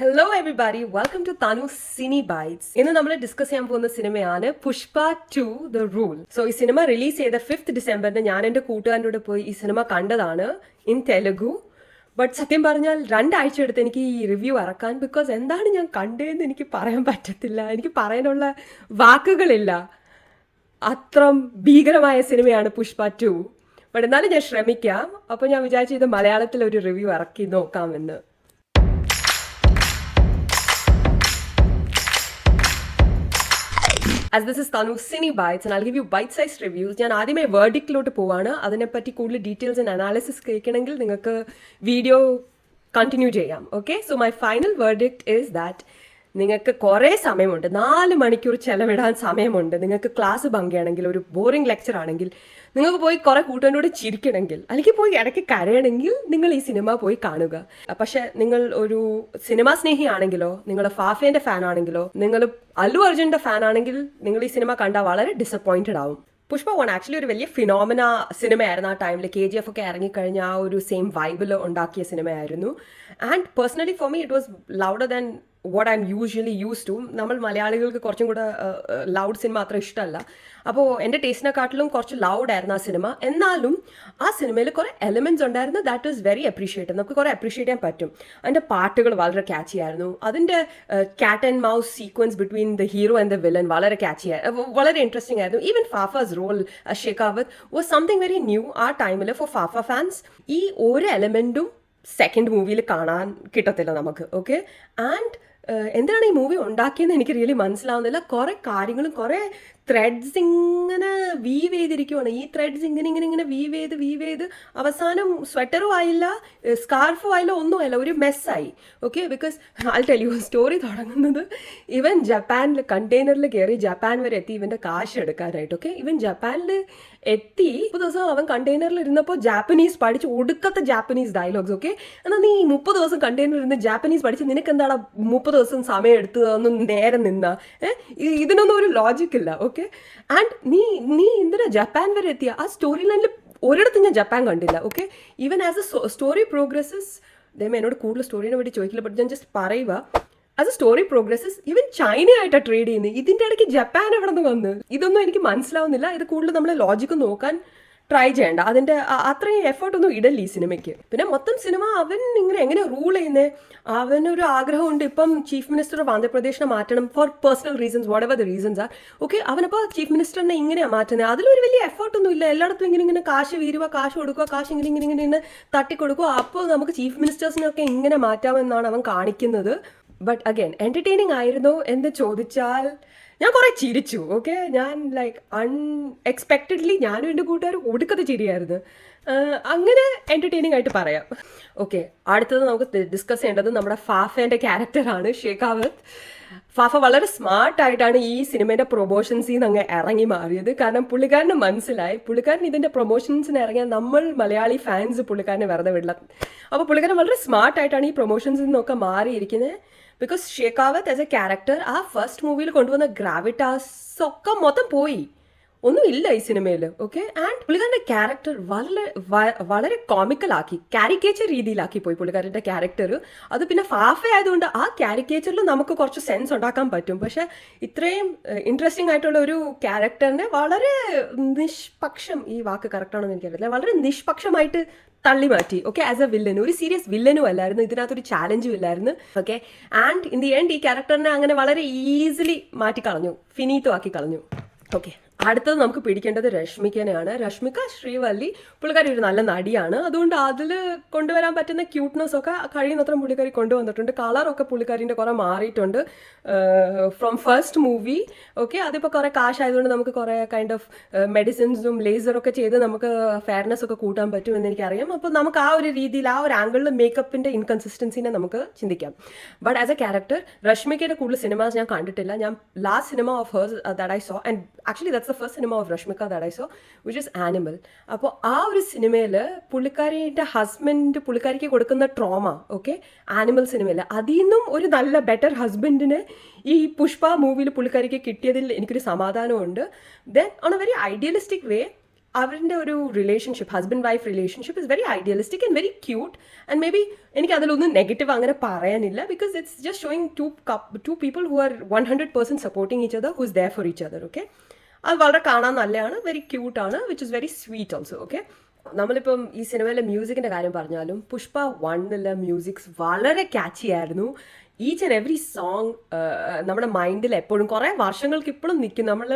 Hello everybody, welcome to Tanu cine bytes. ഇന്ന് നമ്മൾ discuss ചെയ്യാൻ പോകുന്ന സിനിമയാണ് പുഷ്പ 2 ദ റൂൾ. സോ ഈ സിനിമ റിലീസ് ചെയ്ത 5th ഡിസംബറിന് ഞാൻ എൻ്റെ കൂട്ടുകാരൻ്റെ കൂടെ പോയി ഈ സിനിമ കണ്ടതാണ് ഇൻ തെലുഗു. ബട്ട് സത്യം പറഞ്ഞാൽ 2 ആഴ്ച എടുത്ത് എനിക്ക് ഈ റിവ്യൂ ഇറക്കാൻ. ബിക്കോസ് എന്താണ് ഞാൻ കണ്ടതെന്ന് എനിക്ക് പറയാൻ പറ്റത്തില്ല, എനിക്ക് പറയാനുള്ള വാക്കുകളില്ല. അത്രം ഭീകരമായ സിനിമയാണ് പുഷ്പ 2. ബട്ട് എന്നാലും ഞാൻ ശ്രമിക്കാം. അപ്പോൾ ഞാൻ വിചാരിച്ചു ഇത് മലയാളത്തിൽ ഒരു റിവ്യൂ ഇറക്കി നോക്കാമെന്ന്. As this is Tanu Cine Bites and I'll give you bite-sized reviews. ഞാൻ ആദ്യമേ വേർഡിക്റ്റിലോട്ട് പോവാണ്. അതിനെപ്പറ്റി കൂടുതൽ ഡീറ്റെയിൽസ് ആൻഡ് അനാലിസിസ് കേൾക്കണമെങ്കിൽ നിങ്ങൾക്ക് വീഡിയോ കണ്ടിന്യൂ ചെയ്യാം. Okay, so my final verdict is that നിങ്ങൾക്ക് കുറേ സമയമുണ്ട്, 4 മണിക്കൂർ ചെലവിടാൻ സമയമുണ്ട്. നിങ്ങൾക്ക് ക്ലാസ് ഭംഗിയാണെങ്കിൽ, ഒരു ബോറിംഗ് ലെക്ചർ ആണെങ്കിൽ, നിങ്ങൾക്ക് പോയി കുറെ കൂട്ടുകാരോട് ചിരിക്കണമെങ്കിൽ, അല്ലെങ്കിൽ പോയി ഇടയ്ക്ക് കരയണമെങ്കിൽ നിങ്ങൾ ഈ സിനിമ പോയി കാണുക. പക്ഷെ നിങ്ങൾ ഒരു സിനിമാ സ്നേഹിയാണെങ്കിലോ, നിങ്ങൾ ഫാഫേന്റെ ഫാൻ ആണെങ്കിലോ, നിങ്ങൾ അല്ലു അർജുന്റെ ഫാൻ ആണെങ്കിൽ നിങ്ങൾ ഈ സിനിമ കണ്ടാൽ വളരെ ഡിസപ്പോയിന്റഡ് ആവും. പുഷ്പ 1 ആക്ച്വലി ഒരു വലിയ ഫിനോമിന സിനിമയായിരുന്നു. ആ ടൈമിൽ KGF ഒക്കെ ഇറങ്ങിക്കഴിഞ്ഞ ആ ഒരു സെയിം വൈബിൽ ഉണ്ടാക്കിയ സിനിമയായിരുന്നു. And personally for me it was louder than what I am usually use to. നമ്മൾ മലയാളികൾക്ക് കുറച്ചും കൂടെ ലൗഡ് സിനിമ അത്ര ഇഷ്ടമല്ല. അപ്പോൾ എൻ്റെ ടേസ്റ്റിനെക്കാട്ടിലും കുറച്ച് ലൗഡായിരുന്നു ആ സിനിമ. എന്നാലും ആ സിനിമയിൽ കുറേ എലിമെൻറ്റ്സ് ഉണ്ടായിരുന്നു ദാറ്റ് ഈസ് വെരി അപ്രീഷിയേറ്റഡ്. നമുക്ക് കുറേ അപ്രീഷിയേറ്റ് ചെയ്യാൻ പറ്റും. അതിൻ്റെ പാട്ടുകൾ വളരെ ക്യാച്ചി ആയിരുന്നു. അതിൻ്റെ cat and mouse sequence between the hero and the villain വളരെ ക്യാച്ചി ആയിരുന്നു, വളരെ ഇൻട്രസ്റ്റിംഗ് ആയിരുന്നു. Even Fafa's role Shekhawat was something very new ആ ടൈമിൽ ഫോർ ഫാഫ ഫാൻസ്. ഈ ഒരു എലമെൻറ്റും സെക്കൻഡ് മൂവിയിൽ കാണാൻ കിട്ടത്തില്ല നമുക്ക്. ഓക്കെ, ആൻഡ് എന്താണ് ഈ മൂവി ഉണ്ടാക്കിയെന്ന് എനിക്ക് റിയലി മനസ്സിലാവുന്നില്ല. കുറേ കാര്യങ്ങളും കുറേ ത്രെഡ്സ് ഇങ്ങനെ വീവ് ചെയ്തിരിക്കുവാണ്. ഈ ത്രെഡ്സ് ഇങ്ങനെ ഇങ്ങനെ ഇങ്ങനെ വീവ് ചെയ്ത് അവസാനം സ്വെറ്ററും ആയില്ല, സ്കാർഫും ആയില്ല, ഒന്നും ആയില്ല, ഒരു മെസ്സായി. Okay, because I tell you story തുടങ്ങുന്നത് ഇവൻ ജപ്പാനിൽ കണ്ടെയ്നറിൽ കയറി ജപ്പാൻ വരെ എത്തി ഇവൻ്റെ കാശ് എടുക്കാനായിട്ട്. ഓക്കെ, ഇവൻ ജപ്പാനിൽ എത്തി 30 ദിവസം അവൻ കണ്ടെയ്നറിൽ ഇരുന്നപ്പോൾ ജാപ്പനീസ് പഠിച്ച് ഒടുക്കത്തെ ജാപ്പനീസ് ഡയലോഗ്സ്. ഓക്കെ, എന്നാൽ നീ 30 ദിവസം കണ്ടെയ്നറിൽ ഇരുന്ന് ജാപ്പനീസ് പഠിച്ച് നിനക്ക് എന്താണ് 30 ദിവസം സമയം എടുത്ത് ഒന്നും നേരെ നിന്ന? ഇതിനൊന്നും ഒരു ലോജിക് ഇല്ല. ഓക്കെ, ആൻഡ് നീ എന്തിനാ ജപ്പാൻ വരെ എത്തിയ? ആ സ്റ്റോറി ലൈനിൽ ഒരിടത്തും ഞാൻ ജപ്പാൻ കണ്ടില്ല. Okay, even as a story progresses, എന്നോട് കൂടുതൽ സ്റ്റോറിനെ വേണ്ടി ചോദിക്കില്ല, ബട്ട് ഞാൻ ജസ്റ്റ് പറയുക, as a story progresses even ചൈനയായിട്ടാണ് ട്രേഡ് ചെയ്യുന്നത്. ഇതിൻ്റെ ഇടയ്ക്ക് ജപ്പാൻ എവിടെ നിന്ന് വന്ന്? ഇതൊന്നും എനിക്ക് മനസ്സിലാവുന്നില്ല. ഇത് കൂടുതൽ നമ്മൾ ലോജിക്ക് നോക്കാൻ ട്രൈ ചെയ്യേണ്ട, അതിൻ്റെ അത്രയും എഫേർട്ടൊന്നും ഇടല്ല ഈ സിനിമയ്ക്ക്. പിന്നെ മൊത്തം സിനിമ അവൻ ഇങ്ങനെ എങ്ങനെ റൂൾ ചെയ്യുന്നത്, അവനൊരു ആഗ്രഹമുണ്ട് ഇപ്പം ചീഫ് മിനിസ്റ്റർ ഓഫ് ആന്ധ്രാപ്രദേശിനെ മാറ്റണം for personal reasons, whatever the reasons are. Okay, അവനപ്പോൾ ചീഫ് മിനിസ്റ്ററിനെ ഇങ്ങനെയാണ് മാറ്റുന്നത്. അതിലൊരു വലിയ എഫേർട്ടൊന്നും ഇല്ല. എല്ലായിടത്തും ഇങ്ങനെ കാശ് വീരുക, കാശ് കൊടുക്കുക, കാശ് ഇങ്ങനെ തട്ടിക്കൊടുക്കുക. അപ്പോൾ നമുക്ക് ചീഫ് മിനിസ്റ്റേഴ്സിനൊക്കെ ഇങ്ങനെ മാറ്റാമെന്നാണ് അവൻ കാണിക്കുന്നത്. ബട്ട് അഗൈൻ എൻ്റർടൈനിങ് ആയിരുന്നോ എന്ന് ചോദിച്ചാൽ ഞാൻ കുറേ ചിരിച്ചു. ഓക്കെ, ഞാൻ ലൈക്ക് അൺഎക്സ്പെക്റ്റഡ്ലി ഞാനും എൻ്റെ കൂട്ടുകാരും ഒടുക്കത്തെ ചിരിയായിരുന്നു. അങ്ങനെ എൻ്റർടൈനിങ് ആയിട്ട് പറയാം. ഓക്കെ, അടുത്തത് നമുക്ക് ഡിസ്കസ് ചെയ്യേണ്ടത് നമ്മുടെ ഫാഫേൻ്റെ ക്യാരക്ടറാണ്, ഷെഖാവത്ത്. ഫാഫ വളരെ സ്മാർട്ടായിട്ടാണ് ഈ സിനിമേൻ്റെ പ്രൊമോഷൻസിൽ നിന്ന് അങ്ങ് ഇറങ്ങി മാറിയത്. കാരണം പുള്ളിക്കാരന് മനസ്സിലായി, പുള്ളിക്കാരൻ ഇതിൻ്റെ പ്രൊമോഷൻസിന് ഇറങ്ങിയാൽ നമ്മൾ മലയാളി ഫാൻസ് പുള്ളിക്കാരനെ വെറുതെ വിടില്ല. അപ്പോൾ പുള്ളിക്കാരൻ വളരെ സ്മാർട്ടായിട്ടാണ് ഈ പ്രൊമോഷൻസിൽ നിന്നൊക്കെ മാറിയിരിക്കുന്നത്. Because Shekhawat as A character ആ ഫസ്റ്റ് മൂവിയിൽ കൊണ്ടുവന്ന ഗ്രാവിറ്റാസ് ഒക്കെ മൊത്തം പോയി, ഒന്നുമില്ല ഈ സിനിമയിൽ. ഓക്കെ, ആൻഡ് പുള്ളിക്കാരൻ്റെ ക്യാരക്ടർ വളരെ കോമിക്കലാക്കി, കാരിക്കേച്ചർ രീതിയിലാക്കി പോയി പുള്ളിക്കാരൻ്റെ ക്യാരക്ടർ. അത് പിന്നെ ഫാഫ ആയതുകൊണ്ട് ആ കാരിക്കേച്ചറിൽ നമുക്ക് കുറച്ച് സെൻസ് ഉണ്ടാക്കാൻ പറ്റും. പക്ഷെ ഇത്രയും ഇൻട്രസ്റ്റിംഗ് ആയിട്ടുള്ള ഒരു ക്യാരക്ടറിനെ വളരെ നിഷ്പക്ഷം, ഈ വാക്ക് കറക്റ്റാണെന്ന് എനിക്കറിയില്ല, വളരെ നിഷ്പക്ഷമായിട്ട് തള്ളി മാറ്റി. ഓക്കെ, ആസ് എ വില്ലൻ, ഒരു സീരിയസ് വില്ലനും അല്ലായിരുന്നു, ഇതിനകത്തൊരു ചാലഞ്ചും ഇല്ലായിരുന്നു. Okay, and in the end ഈ ക്യാരക്ടറിനെ അങ്ങനെ വളരെ ഈസിലി മാറ്റിക്കളഞ്ഞു, ഫിനീത്തോ ആക്കി കളഞ്ഞു. ഓക്കെ, അടുത്തത് നമുക്ക് പിടിക്കേണ്ടത് രശ്മികനെയാണ്. രശ്മിക ശ്രീവല്ലി പുള്ളിക്കാരി ഒരു നല്ല നടിയാണ്. അതുകൊണ്ട് അതിൽ കൊണ്ടുവരാൻ പറ്റുന്ന ക്യൂട്ട്നെസ് ഒക്കെ കഴിയുന്നത്ര പുള്ളിക്കാരി കൊണ്ടുവന്നിട്ടുണ്ട്. കളറൊക്കെ പുള്ളിക്കാരിൻ്റെ കുറേ മാറിയിട്ടുണ്ട് ഫ്രം ഫസ്റ്റ് മൂവി. ഓക്കെ, അതിപ്പോൾ കുറേ കാശ് ആയതുകൊണ്ട് നമുക്ക് കുറേ കൈൻഡ് ഓഫ് മെഡിസിൻസും ലേസറൊക്കെ ചെയ്ത് നമുക്ക് ഫെയർനെസ് ഒക്കെ കൂട്ടാൻ പറ്റും എന്ന് എനിക്കറിയാം. അപ്പോൾ നമുക്ക് ആ ഒരു രീതിയിൽ, ആ ഒരു ആംഗിളിൽ മേക്കപ്പിൻ്റെ ഇൻകൺസിസ്റ്റൻസിനെ നമുക്ക് ചിന്തിക്കാം. ബട്ട് ആസ് എ ക്യാരക്ടർ രശ്മികയുടെ കൂടുതൽ സിനിമാസ് ഞാൻ കണ്ടിട്ടില്ല. ഞാൻ last cinema of hers that I so, and actually that's the first cinema of Rashmika that I so, which is animal. അപ്പോൾ ആ ഒരു സിനിമയിൽ പുള്ളിക്കാരിയുടെ ഹസ്ബൻഡ് പുള്ളിക്കാരിക്ക് കൊടുക്കുന്ന ട്രോമ, ഓക്കെ, ആനിമൽ സിനിമയിൽ അതിൽ നിന്നും ഒരു നല്ല ബെറ്റർ ഹസ്ബൻഡിന് ഈ പുഷ്പ മൂവിയിൽ പുള്ളിക്കാരിക്ക് കിട്ടിയതിൽ എനിക്കൊരു സമാധാനമുണ്ട്. Then on a very idealistic way അവരുടെ ഒരു relationship, husband wife relationship is very idealistic and very cute. And maybe എനിക്ക് അതിലൊന്നും നെഗറ്റീവ് അങ്ങനെ പറയാനില്ല, because it's just showing to people who are 100% supporting each other, who is there for each other. Okay, അത് വളരെ കാണാൻ നല്ലതാണ്, very ക്യൂട്ടാണ്, which is very sweet also. Okay, നമ്മളിപ്പം ഈ സിനിമയിലെ മ്യൂസിക്കിൻ്റെ കാര്യം പറഞ്ഞാലും പുഷ്പ 1 മ്യൂസിക്സ് വളരെ ക്യാച്ചി ആയിരുന്നു. ഈച്ച് ആൻഡ് എവറി സോങ് നമ്മുടെ മൈൻഡിൽ എപ്പോഴും കുറേ വർഷങ്ങൾക്ക് ഇപ്പോഴും നിൽക്കും. നമ്മൾ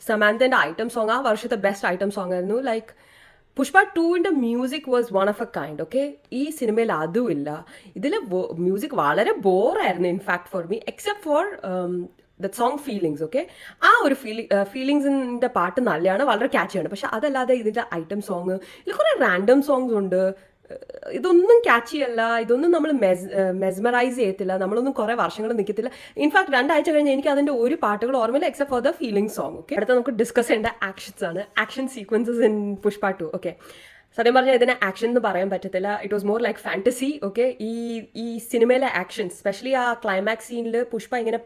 സമാന്തൻ്റെ ഐറ്റം സോങ് ആ വർഷത്തെ ബെസ്റ്റ് ഐറ്റം സോങ് ആയിരുന്നു. Like Pushpa 2 music was one of a kind. Okay, ഈ സിനിമയിൽ അതും ഇല്ല. ഇതിൽ മ്യൂസിക് വളരെ ബോറായിരുന്നു in fact for me, except for that song feelings. Okay, ആ ഒരു ഫീലിങ്സിൻ്റെ പാട്ട് നല്ലതാണ്, വളരെ ക്യാച്ചിയാണ്. പക്ഷെ അതല്ലാതെ ഇതിൻ്റെ ഐറ്റം സോങ്, ഇതിൽ കുറേ റാൻഡം സോങ്സ് ഉണ്ട്. ഇതൊന്നും ക്യാച്ചി അല്ല, ഇതൊന്നും നമ്മൾ മെസ്മറൈസ് ചെയ്യത്തില്ല, നമ്മളൊന്നും കുറേ വർഷങ്ങൾ നിൽക്കത്തില്ല. ഇൻഫാക്ട് 2 ആഴ്ച കഴിഞ്ഞ് എനിക്ക് അതിൻ്റെ ഒരു പാട്ടുകൾ ഓർമ്മയില്ല, except for the feeling song. Okay, അടുത്ത നമുക്ക് ഡിസ്കസ് ചെയ്യേണ്ട ആക്ഷൻസ് ആണ്, action sequences in Pushpa 2. Okay, സത്യം പറഞ്ഞാൽ ഇതിനെ ആക്ഷൻ എന്ന് പറയാൻ പറ്റത്തില്ല, it was more like fantasy. Okay, ഈ സിനിമയിലെ ആക്ഷൻസ്, സ്പെഷ്യലി ആ ക്ലൈമാക്സ് സീനിൽ പുഷ്പ ഇങ്ങനെ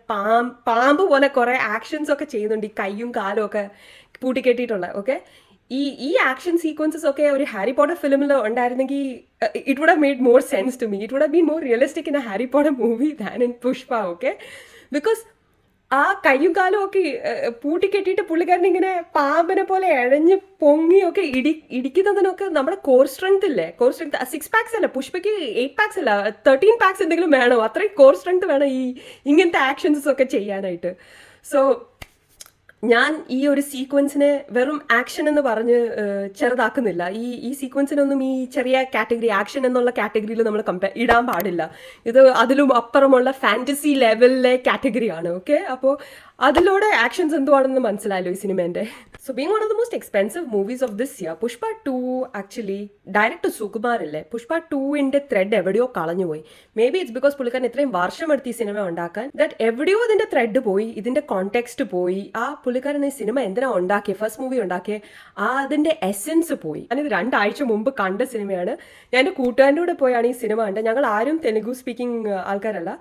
പാമ്പ് പോലെ കുറേ ആക്ഷൻസ് ഒക്കെ ചെയ്യുന്നുണ്ട്, ഈ കൈയും കാലും ഒക്കെ പൂട്ടിക്കെട്ടിയിട്ടുള്ള. ഓക്കെ, ഈ ആക്ഷൻ സീക്വൻസസ് ഒക്കെ ഒരു ഹാരി പോട്ടർ ഫിലിമിൽ ഉണ്ടായിരുന്നെങ്കിൽ it would have made more sense to me, it would have been more realistic in a Harry Potter movie than in Pushpa. Okay, because ആ കയ്യും കാലും ഒക്കെ പൂട്ടിക്കെട്ടിയിട്ട് പുള്ളിക്കാരൻ ഇങ്ങനെ പാമ്പിനെ പോലെ ഇഴഞ്ഞ് പൊങ്ങിയൊക്കെ ഇടിക്കുന്നതിനൊക്കെ നമ്മുടെ കോർ സ്ട്രെങ്ത് ഇല്ലേ, കോർ സ്ട്രെങ്ത് 6 പാക്സ് അല്ല, പുഷ്പയ്ക്ക് 8 പാക്സ് അല്ല 13 പാക്സ് എന്തെങ്കിലും വേണം, അത്രയും കോർ സ്ട്രെങ്ത് വേണം ഇങ്ങനത്തെ ആക്ഷൻസ് ഒക്കെ ചെയ്യാനായിട്ട്. സോ ഞാൻ ഈ ഒരു സീക്വൻസിനെ വെറും ആക്ഷൻ എന്ന് പറഞ്ഞ് ചെറുതാക്കുന്നില്ല. ഈ സീക്വൻസിനൊന്നും ഈ ചെറിയ കാറ്റഗറി, ആക്ഷൻ എന്നുള്ള കാറ്റഗറിയിൽ നമ്മൾ ഇടാൻ പാടില്ല. ഇത് അതിലും അപ്പുറമുള്ള ഫാൻറ്റസി ലെവലിലെ കാറ്റഗറിയാണ്. ഓക്കെ, അപ്പോൾ അതിലൂടെ ആക്ഷൻസ് എന്തുവാണെന്ന് മനസ്സിലായല്ലോ ഈ സിനിമേൻ്റെ. So being one of the most expensive movies of this year, Pushpa 2 actually director Sukumar ഇല്ലേ, പുഷ്പ 2 ത്രെഡ് എവിടെയോ കളഞ്ഞുപോയി. മേ ബി ഇറ്റ്സ് ബിക്കോസ് പുള്ളിക്കാരൻ ഇത്രയും വർഷം എടുത്ത് ഈ സിനിമ ഉണ്ടാക്കാൻ, ദാറ്റ് എവിടെയോ ഇതിൻ്റെ ത്രെഡ് പോയി, ഇതിൻ്റെ കോണ്ടെക്സ്റ്റ് പോയി. ആ പുള്ളിക്കാരൻ ഈ സിനിമ എന്തിനാ ഉണ്ടാക്കിയ, ഫസ്റ്റ് മൂവി ഉണ്ടാക്കിയ അതിൻ്റെ എസെൻസ് പോയി. ഞാനിത് 2 ആഴ്ച മുമ്പ് കണ്ട സിനിമയാണ്. ഞാൻ എൻ്റെ കൂട്ടുകാരൻ്റെ കൂടെ പോയാണ് ഈ സിനിമ കണ്ടത്. ഞങ്ങൾ ആരും തെലുഗു സ്പീക്കിംഗ് ആൾക്കാരല്ല,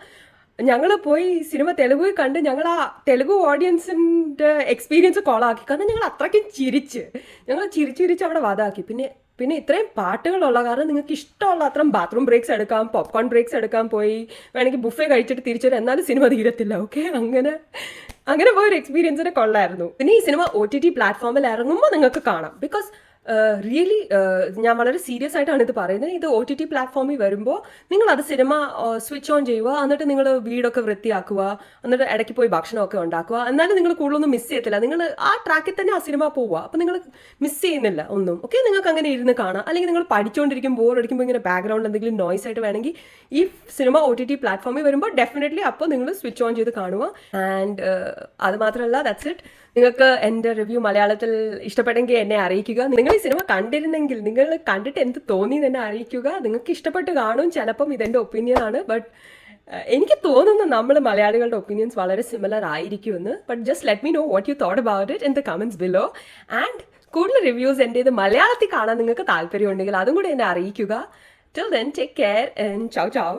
ഞങ്ങൾ പോയി സിനിമ തെലുഗുവിൽ കണ്ട് ഞങ്ങൾ ആ തെലുഗു ഓഡിയൻസിൻ്റെ എക്സ്പീരിയൻസ് കോളാക്കി. കാരണം ഞങ്ങൾ അത്രയ്ക്കും ചിരിച്ച് അവിടെ വാദമാക്കി. പിന്നെ ഇത്രയും പാട്ടുകളുള്ള കാരണം നിങ്ങൾക്ക് ഇഷ്ടമുള്ള അത്രയും ബാത്റൂം ബ്രേക്സ് എടുക്കാം, പോപ്കോൺ ബ്രേക്സ് എടുക്കാൻ പോയി, വേണമെങ്കിൽ ബുഫേ കഴിച്ചിട്ട് തിരിച്ചു വരും, എന്നാലും സിനിമ തീരത്തില്ല. ഓക്കെ, അങ്ങനെ പോയൊരു എക്സ്പീരിയൻസിനെ കൊള്ളായിരുന്നു. പിന്നെ ഈ സിനിമ OTT പ്ലാറ്റ്ഫോമിൽ ഇറങ്ങുമ്പോൾ നിങ്ങൾക്ക് കാണാം. ബിക്കോസ് റിയലി ഞാൻ വളരെ സീരിയസ് ആയിട്ടാണ് ഇത് പറയുന്നത്. ഇത് OTT പ്ലാറ്റ്ഫോമിൽ വരുമ്പോൾ നിങ്ങളത് സിനിമ സ്വിച്ച് ഓൺ ചെയ്യുക, എന്നിട്ട് നിങ്ങൾ വീടൊക്കെ വൃത്തിയാക്കുക, എന്നിട്ട് ഇടയ്ക്ക് പോയി ഭക്ഷണമൊക്കെ ഉണ്ടാക്കുക, എന്നാലും നിങ്ങൾ കൂടുതലൊന്നും മിസ് ചെയ്യത്തില്ല. നിങ്ങൾ ആ ട്രാക്കിൽ തന്നെ ആ സിനിമ പോവുക, അപ്പോൾ നിങ്ങൾ മിസ് ചെയ്യുന്നില്ല ഒന്നും. ഓക്കെ, നിങ്ങൾക്ക് അങ്ങനെ ഇരുന്ന് കാണാം. അല്ലെങ്കിൽ നിങ്ങൾ പഠിച്ചുകൊണ്ടിരിക്കും, ബോർ അടിക്കുമ്പോൾ ഇങ്ങനെ ബാക്ക്ഗ്രൗണ്ട് എന്തെങ്കിലും നോയ്സ് ആയിട്ട് വേണമെങ്കിൽ ഈ സിനിമ OTT പ്ലാറ്റ്ഫോമിൽ വരുമ്പോൾ ഡെഫിനറ്റ്ലി അപ്പോൾ നിങ്ങൾ സ്വിച്ച് ഓൺ ചെയ്ത് കാണുക. ആൻഡ് അത് മാത്രമല്ല, ദാറ്റ്സ് ഇറ്റ്. നിങ്ങൾക്ക് എൻ്റെ റിവ്യൂ മലയാളത്തിൽ ഇഷ്ടപ്പെട്ടെങ്കിൽ എന്നെ അറിയിക്കുക. നിങ്ങൾ ഈ സിനിമ കണ്ടിരുന്നെങ്കിൽ നിങ്ങൾ കണ്ടിട്ട് എന്ത് തോന്നി എന്ന് എന്നെ അറിയിക്കുക. നിങ്ങൾക്ക് ഇഷ്ടപ്പെട്ട് കാണും, ചിലപ്പം ഇതെൻ്റെ ഒപ്പീനിയൻ ആണ്, ബട്ട് എനിക്ക് തോന്നുന്നു നമ്മൾ മലയാളികളുടെ ഒപ്പീനിയൻസ് വളരെ സിമിലർ ആയിരിക്കുമെന്ന്. But just let me no what you thought about it in the comments below. And കൂടുതൽ റിവ്യൂസ് എൻ്റേത് മലയാളത്തിൽ കാണാൻ നിങ്ങൾക്ക് താല്പര്യമുണ്ടെങ്കിൽ അതും കൂടി എന്നെ അറിയിക്കുക. Till then, take care and ciao ciao.